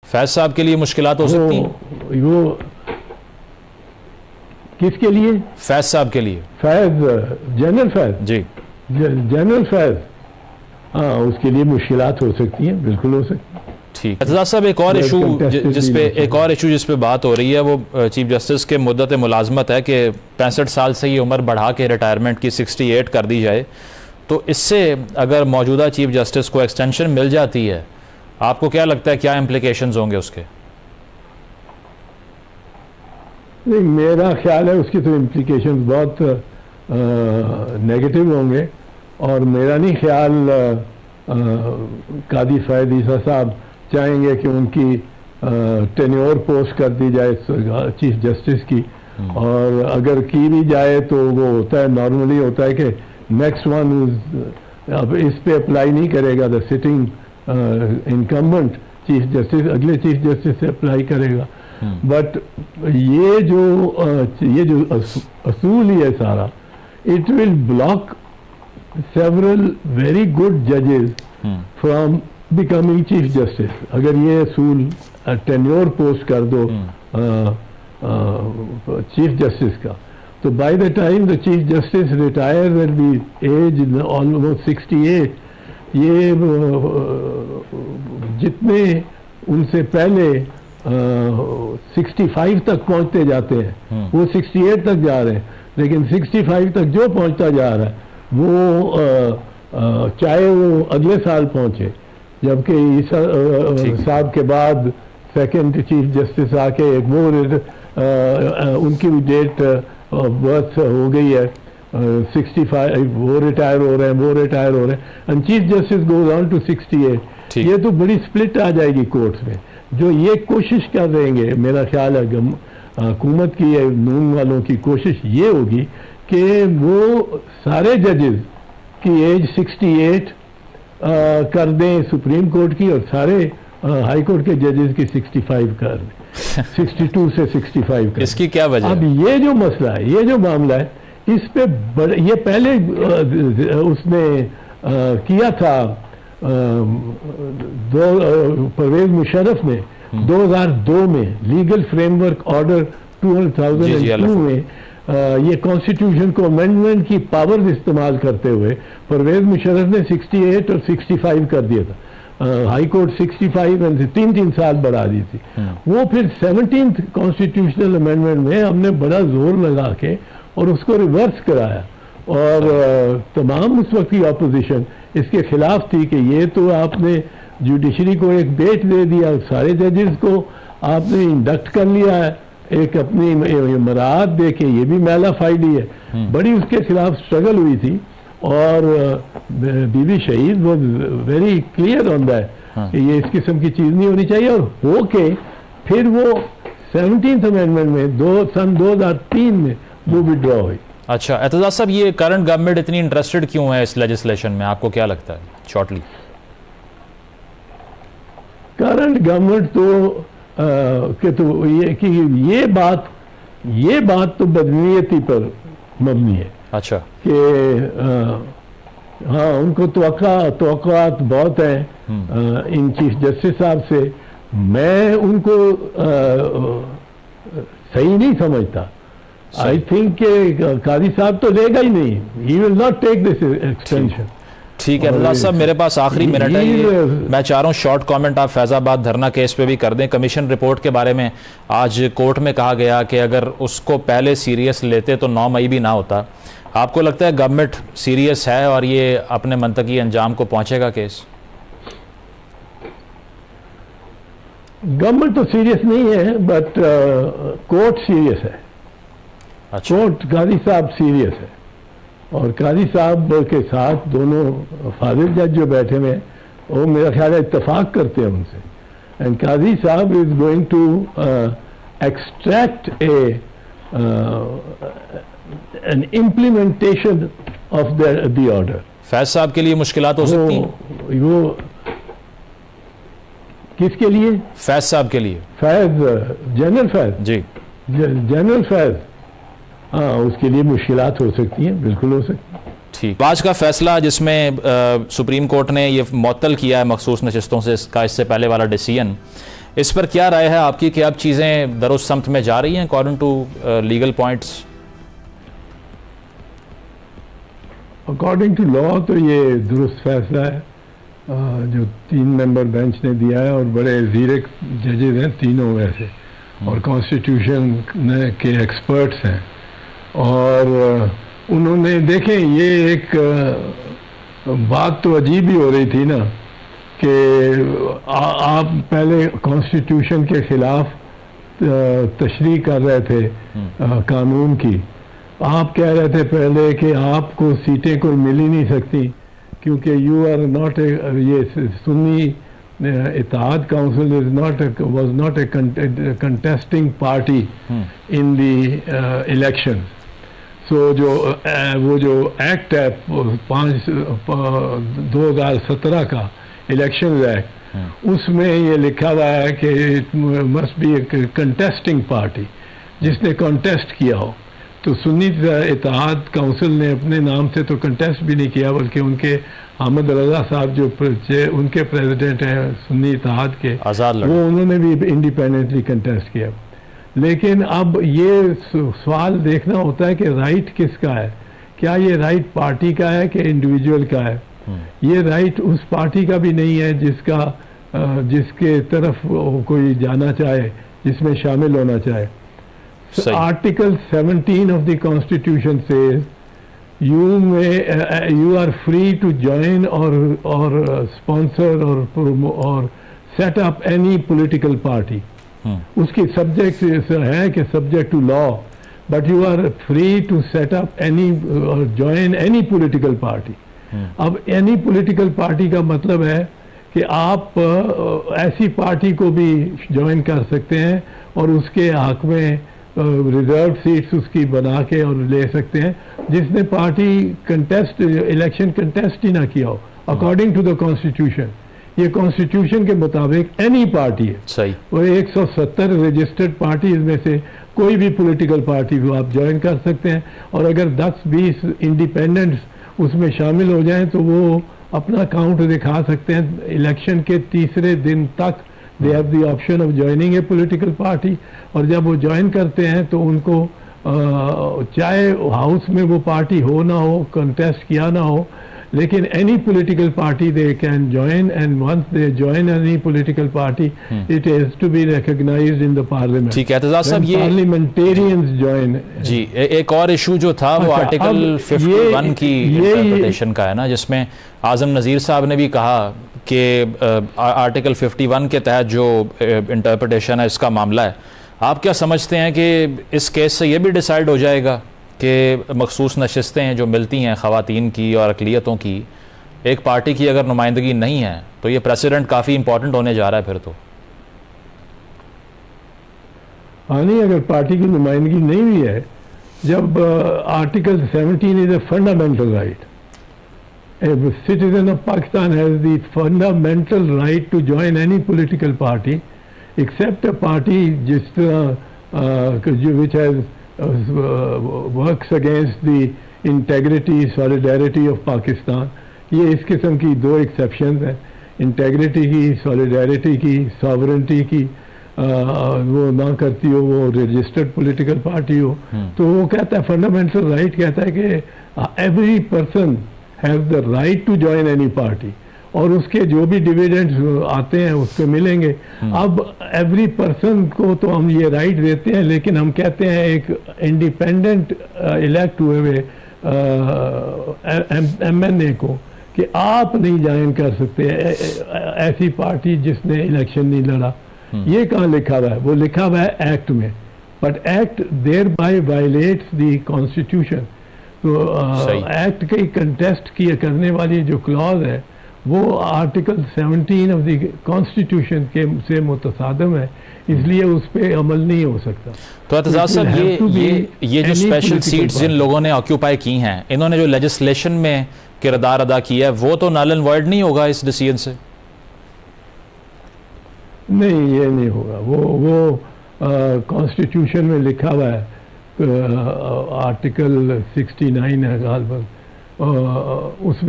फैज साहब के लिए मुश्किलात हो सकती हैं? वो किसके लिए? फैज साहब के लिए। फैज, जनरल फैज जी, जनरल फैज, हाँ, उसके लिए मुश्किलात हो सकती हैं, बिल्कुल हो सकती हैं। ठीक। एतजाज साहब, एक और इशू जिस पे बात हो रही है वो चीफ जस्टिस के मुद्दत मुलाजमत है कि 65 साल से ये उम्र बढ़ा के रिटायरमेंट की 68 कर दी जाए। तो इससे अगर मौजूदा चीफ जस्टिस को एक्सटेंशन मिल जाती है, आपको क्या लगता है क्या इम्प्लीकेशंस होंगे उसके? नहीं, मेरा ख्याल है उसकी तो इम्प्लीकेशंस बहुत नेगेटिव होंगे, और मेरा नहीं ख्याल कादी फैज ईसा साहब चाहेंगे कि उनकी टेन्योर पोस्ट कर दी जाए चीफ जस्टिस की। और अगर की भी जाए तो वो होता है, नॉर्मली होता है कि नेक्स्ट वन अब इस पे अप्लाई नहीं करेगा, the sitting incumbent chief justice अगले चीफ जस्टिस से अप्लाई करेगा। बट ये जो असूल ही है सारा, it will block several very good जजेस फ्रॉम बिकमिंग चीफ जस्टिस। अगर ये असूल टेन्योर पोस्ट कर दो चीफ जस्टिस का, तो by the time the chief justice retire will be age almost 68। ये जितने उनसे पहले 65 तक पहुंचते जाते हैं, वो 68 तक जा रहे हैं, लेकिन 65 तक जो पहुंचता जा रहा है वो चाहे वो अगले साल पहुंचे, जबकि साहब के बाद सेकंड चीफ जस्टिस आके वो उनकी भी डेट बर्थ हो गई है 65, वो रिटायर हो रहे हैं, and chief justice goes on to 68। ये तो बड़ी स्प्लिट आ जाएगी कोर्ट्स में। जो ये कोशिश कर देंगे, मेरा ख्याल है हुकूमत की या नून वालों की कोशिश ये होगी कि वो सारे जजेस की एज 68 कर दें सुप्रीम कोर्ट की, और सारे हाई कोर्ट के जजेस की 65 कर दें, 62 से 65 कर। इसकी क्या वजह? अब ये जो मसला है, ये जो मामला है, इस पे ये पहले उसने किया था परवेज मुशर्रफ ने 2002 में लीगल फ्रेमवर्क ऑर्डर 2002 में ये कॉन्स्टिट्यूशन को अमेंडमेंट की पावर इस्तेमाल करते हुए परवेज मुशर्रफ ने 68 और 65 कर दिया था। हाई कोर्ट 65 एंड 3 साल बढ़ा दी थी। वो फिर 17th कॉन्स्टिट्यूशनल अमेंडमेंट में हमने बड़ा जोर लगा के और उसको रिवर्स कराया, और तमाम उस वक्त की अपोजिशन इसके खिलाफ थी कि ये तो आपने जुडिशरी को एक बेट दे दिया, सारे जजेस को आपने इंडक्ट कर लिया है, एक अपनी मराहत दे के, ये भी मैला फाइडी है। बड़ी उसके खिलाफ स्ट्रगल हुई थी, और बीबी शहीद वो वेरी क्लियर ऑन दैट कि ये इस किस्म की चीज़ नहीं होनी चाहिए, और हो के फिर वो 17th अमेंडमेंट में सन 2003 में वो विड्रॉ हुई। अच्छा, एतजाज साहब, ये करंट गवर्नमेंट इतनी इंटरेस्टेड क्यों है इस लेजिस्लेशन में, आपको क्या लगता है शॉर्टली? करंट गवर्नमेंट तो कि ये बात तो बदनीयती पर मबनी है। अच्छा, कि हाँ, उनको तवक्कुआत बहुत है इन चीफ जस्टिस साहब से। मैं उनको सही नहीं समझता। आई थिंक कादी साहब तो लेगा ही नहीं, he will not take this extension. ठीक है एतजाज साहब, मेरे पास आखिरी मिनट है, मैं चाह रहा हूँ शॉर्ट कमेंट आप फैजाबाद धरना केस पे भी कर दें। कमीशन रिपोर्ट के बारे में आज कोर्ट में कहा गया कि अगर उसको पहले सीरियस लेते तो 9 मई भी ना होता। आपको लगता है गवर्नमेंट सीरियस है और ये अपने मंतकी अंजाम को पहुंचेगा केस? गवर्नमेंट तो सीरियस नहीं है, बट कोर्ट सीरियस है। अच्छा। कोर्ट कादी साहब सीरियस है, और कादी साहब के साथ दोनों फाजिल जज जो बैठे हुए हैं वो मेरा ख्याल है इत्तेफाक करते हैं उनसे, एंड कादी साहब is going to extract an implementation of the order. Faiz साहब के लिए मुश्किलात हो सकती हैं? वो किसके लिए? फैज साहब के लिए। फैज, जनरल फैज जी, जनरल फैज, हाँ, उसके लिए मुश्किलात हो सकती हैं, बिल्कुल हो सकती हैं। ठीक। आज का फैसला जिसमें सुप्रीम कोर्ट ने ये मुअत्तल किया है मखसूस नशिस्तों से इसका इससे पहले वाला डिसीजन, इस पर क्या राय है आपकी कि अब चीज़ें दरुस्त समत में जा रही हैं according to legal points? According to law तो ये दुरुस्त फैसला है जो 3 मेंबर बेंच ने दिया है, और बड़े ज़ीरे जजेज हैं तीनों वैसे, और कॉन्स्टिट्यूशन के एक्सपर्ट्स हैं, और उन्होंने देखें ये एक बात तो अजीब ही हो रही थी ना कि आप पहले कॉन्स्टिट्यूशन के खिलाफ तशरीह कर रहे थे कानून की, आप कह रहे थे पहले कि आपको सीटें कोई मिल ही नहीं सकती क्योंकि यू आर नॉट ये Sunni Ittehad Council is not was not a contesting party in the election. So वो जो एक्ट है 2017 का इलेक्शन एक्ट, उसमें ये लिखा हुआ है कि it must be A contesting party, जिसने कॉन्टेस्ट किया हो। तो सुन्नी इत्तेहाद काउंसिल ने अपने नाम से तो कंटेस्ट भी नहीं किया, बल्कि उनके अहमद रजा साहब जो उनके प्रेसिडेंट हैं सुन्नी इत्तेहाद के, वो उन्होंने भी इंडिपेंडेंटली कंटेस्ट किया। लेकिन अब ये सवाल देखना होता है कि राइट किसका है, क्या ये राइट पार्टी का है कि इंडिविजुअल का है। ये राइट उस पार्टी का भी नहीं है जिसके तरफ कोई जाना चाहे, जिसमें शामिल होना चाहे। Article 17 of the constitution says you are free to join or sponsor or set up any political party. उसकी सब्जेक्ट है कि subject to law, but you are free to set up any join any political party. अब any political party का मतलब है कि आप ऐसी पार्टी को भी ज्वाइन कर सकते हैं और उसके हक में रिजर्व सीट्स उसकी बना के और ले सकते हैं, जिसने पार्टी कंटेस्ट इलेक्शन कंटेस्ट ही ना किया हो अकॉर्डिंग टू द कॉन्स्टिट्यूशन। ये कॉन्स्टिट्यूशन के मुताबिक एनी पार्टी है, सही, वो 170 रजिस्टर्ड पार्टीज में से कोई भी पॉलिटिकल पार्टी को आप ज्वाइन कर सकते हैं, और अगर 10-20 इंडिपेंडेंट्स उसमें शामिल हो जाएं तो वो अपना काउंट दिखा सकते हैं। इलेक्शन के तीसरे दिन तक they have the option of joining A political party, और जब वो ज्वाइन करते हैं तो उनको चाहे हाउस में वो पार्टी हो ना हो, कंटेस्ट किया ना हो, लेकिन any political party they can join, and once they join any political party it is to be recognised in the parliament. ठीक है एतजाज साहब, ये पार्लियामेंटेरियंस ज्वाइन जी एक और इशू जो था वो आर्टिकल 51 की इंटरप्रिटेशन का है ना, जिसमें आजम नज़ीर साहब ने भी कहा कि आर्टिकल 51 के तहत जो इंटरप्रिटेशन है इसका मामला है, आप क्या समझते हैं कि इस केस से ये भी डिसाइड हो जाएगा कि मखसूस नशिस्तें हैं जो मिलती हैं ख़वातीन की और अक़लियतों की, एक पार्टी की अगर नुमाइंदगी नहीं है तो ये प्रेसिडेंट काफ़ी इंपॉर्टेंट होने जा रहा है फिर तो? हाँ, नहीं, अगर पार्टी की नुमाइंदगी नहीं हुई है, जब article 17 is a fundamental right, a citizen of Pakistan has the fundamental right to join any political party except a party which has works against the integrity, solidarity of Pakistan. ये इस किस्म की 2 एक्सेप्शंस हैं, integrity की, solidarity की, sovereignty की वो ना करती हो, वो रजिस्टर्ड पॉलिटिकल पार्टी हो, तो वो कहता है फंडामेंटल राइट कहता है कि every person have the right to join any party, और उसके जो भी डिविडेंड्स आते हैं उसको मिलेंगे। अब एवरी पर्सन को तो हम ये राइट देते हैं, लेकिन हम कहते हैं एक इंडिपेंडेंट इलेक्ट हुए हुए MNA को कि आप नहीं ज्वाइन कर सकते ऐसी पार्टी जिसने इलेक्शन नहीं लड़ा। ये कहाँ लिखा हुआ है? वो लिखा हुआ है एक्ट में, but act thereby violates the constitution. तो एक्ट के कंटेस्ट किए करने वाली जो क्लॉज है वो आर्टिकल 17 ऑफ द कॉन्स्टिट्यूशन के से मुतसादम है, इसलिए उस पर अमल नहीं हो सकता। तो एतजाज साहब, ये जो स्पेशल सीट्स जिन लोगों ने ऑक्यूपाई की हैं, इन्होंने जो लेजिस्लेशन में किरदार अदा किया है, वो तो नल एंड वॉइड नहीं होगा इस डिसीजन से? नहीं, ये नहीं होगा। वो कॉन्स्टिट्यूशन में लिखा हुआ है, आर्टिकल 69 है गालबन, उसमें